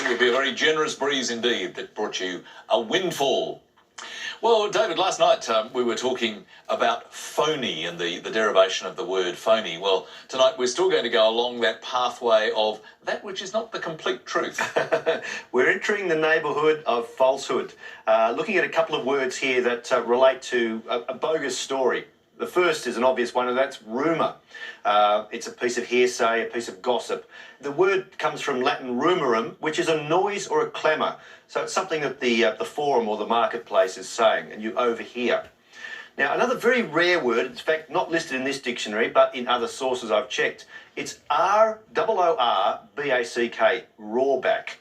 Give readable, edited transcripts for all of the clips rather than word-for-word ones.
it would be a very generous breeze indeed that brought you a windfall. Well, David, last night we were talking about phony and the derivation of the word phony. Well, tonight we're still going to go along that pathway of that which is not the complete truth. We're entering the neighbourhood of falsehood, looking at a couple of words here that relate to a bogus story. The first is an obvious one, and that's rumour. It's a piece of hearsay, a piece of gossip. The word comes from Latin rumorum, which is a noise or a clamour. So it's something that the forum or the marketplace is saying, and you overhear. Now, another very rare word, in fact, not listed in this dictionary, but in other sources I've checked, it's R-O-O-R-B-A-C-K, rawback.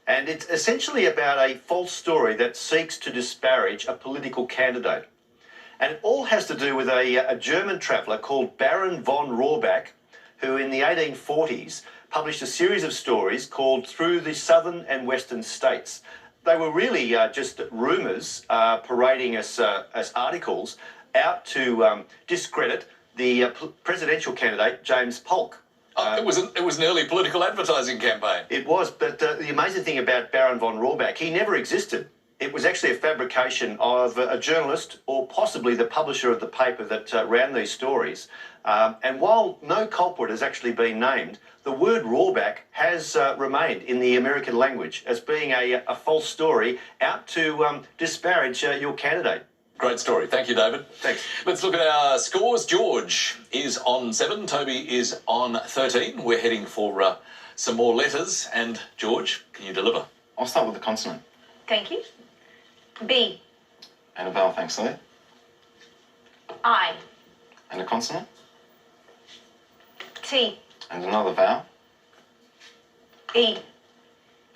And it's essentially about a false story that seeks to disparage a political candidate. And it all has to do with a German traveller called Baron von Rohrback, who in the 1840s published a series of stories called Through the Southern and Western States. They were really just rumours parading as articles out to discredit the presidential candidate, James Polk. It was an early political advertising campaign. It was, but the amazing thing about Baron von Rohrback, he never existed. It was actually a fabrication of a journalist or possibly the publisher of the paper that ran these stories. And while no culprit has actually been named, the word rawback has remained in the American language as being a false story out to disparage your candidate. Great story. Thank you, David. Thanks. Let's look at our scores. George is on 7. Toby is on 13. We're heading for some more letters. And George, can you deliver? I'll start with a consonant. Thank you. B. And a vowel, thanks, Lily. I. And a consonant. T. And another vowel. E.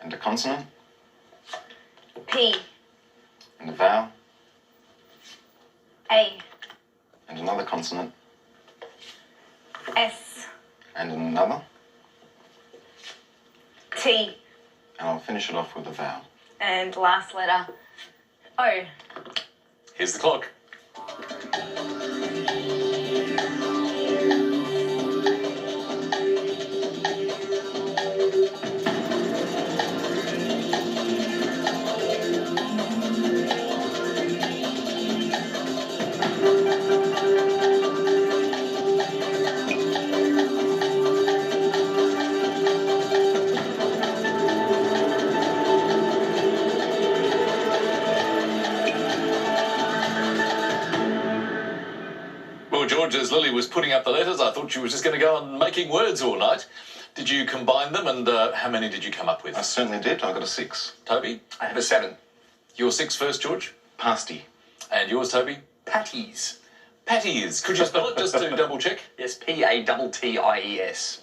And a consonant. P. And a vowel. A. And another consonant. S. And another. T. And I'll finish it off with a vowel. And last letter, O. Here's the clock. Well, George, as Lily was putting up the letters, I thought she was just going to go on making words all night. Did you combine them, and how many did you come up with? I certainly did. I got a 6. Toby? I have a 7. Your 6 first, George? Pasty. And yours, Toby? Patties. Patties. Could you spell it just to double check? Yes, P-A-T-T-I-E-S.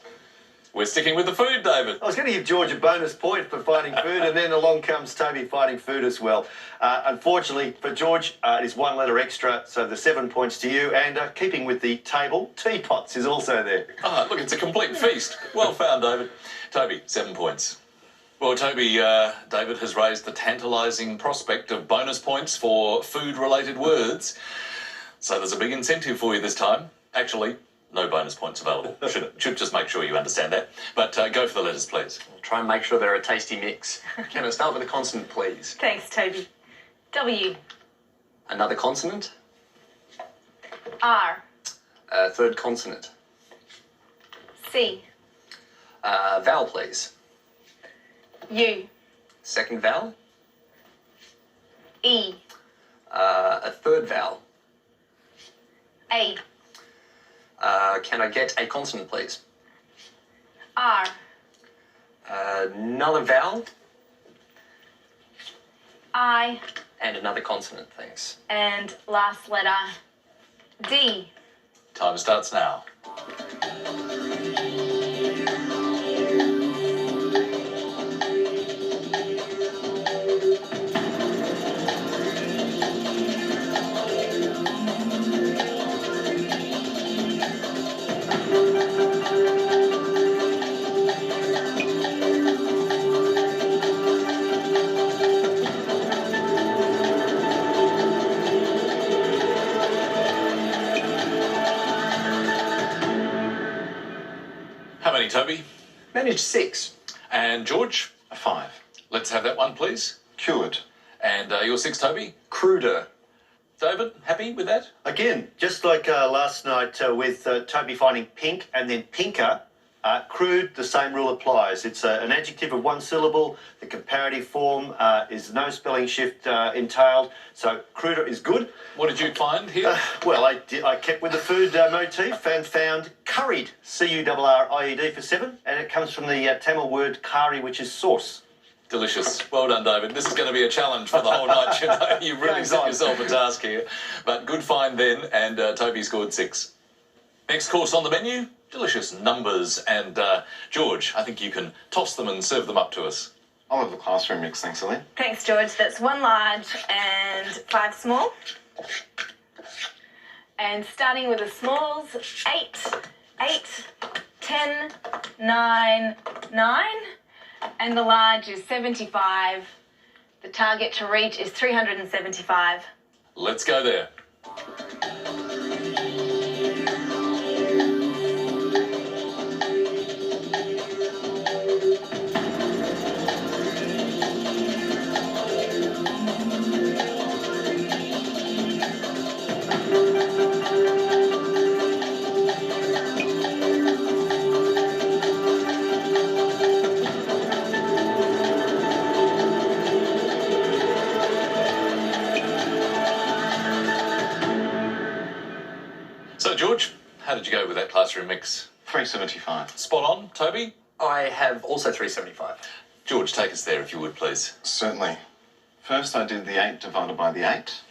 We're sticking with the food, David. I was going to give George a bonus point for finding food, and then along comes Toby finding food as well. Unfortunately for George, it is 1 letter extra, so the 7 points to you. And keeping with the table, teapots is also there. Ah, look, it's a complete feast. Well found, David. Toby, 7 points. Well, Toby, David has raised the tantalising prospect of bonus points for food-related words. So there's a big incentive for you this time. Actually, no bonus points available. Should just make sure you understand that. But go for the letters, please. I'll try and make sure they're a tasty mix. Can I start with a consonant, please? Thanks, Toby. W. Another consonant. R. Third consonant. C. Vowel, please. U. Second vowel. E. A third vowel. A. Can I get a consonant, please? R. Another vowel. I. And another consonant, thanks. And last letter, D. Time starts now. How many, Toby? Managed 6. And George? A 5. Let's have that one, please. Cured. And your 6, Toby? Cruder. David, happy with that? Again, just like last night with Toby finding pink and then pinker, crude, the same rule applies. It's an adjective of one syllable. The comparative form is no spelling shift entailed. So cruder is good. What did you find here? Well, I kept with the food motif and found curried, C-U-R-R-I-E-D for 7. And it comes from the Tamil word kari, which is sauce. Delicious. Well done, David. This is going to be a challenge for the whole night. You know, you really Game's set on. yourself a task here. But good find then, and Toby scored 6. Next course on the menu, delicious numbers. And George, I think you can toss them and serve them up to us. I'll have the classroom mix, thanks, Lily. Thanks, George. That's 1 large and 5 small. And starting with the smalls, 8, 10, 9, 9. And the large is 75. The target to reach is 375. Let's go there. So, George, how did you go with that classroom mix? 375. Spot on, Toby? I have also 375. George, take us there if you would, please. Certainly. First I did the 8 divided by the 8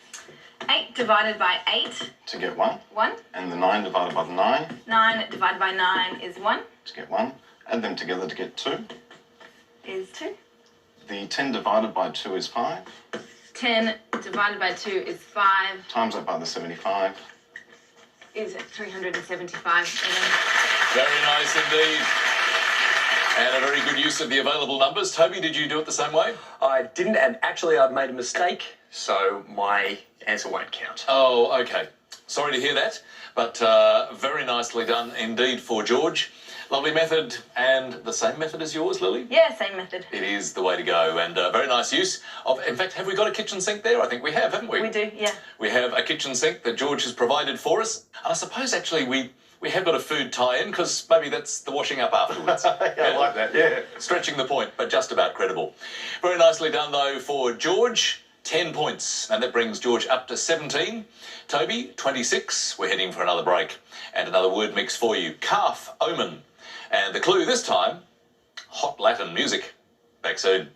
8 divided by 8, to get 1. 1. And the 9 divided by the 9 9 divided by 9 is 1, to get 1. Add them together to get 2. is 2. The 10 divided by 2 is 5. 10 divided by 2 is 5, Times that by the 75. is 375. Very nice indeed. And a very good use of the available numbers. Toby, did you do it the same way? I didn't, and actually I've made a mistake, so my answer won't count. Oh, okay. Sorry to hear that, but very nicely done indeed for George. Lovely method, and the same method as yours, Lily? Yeah, same method. It is the way to go, and very nice use of... In fact, have we got a kitchen sink there? I think we have, haven't we? We do, yeah. We have a kitchen sink that George has provided for us. And I suppose, actually, we have got a food tie-in, because maybe that's the washing up afterwards. I like that, yeah. Stretching the point, but just about credible. Very nicely done, though, for George. 10 points, and that brings George up to 17. Toby, 26. We're heading for another break. And another word mix for you. Calf omen. And the clue this time, hot Latin music. Back soon.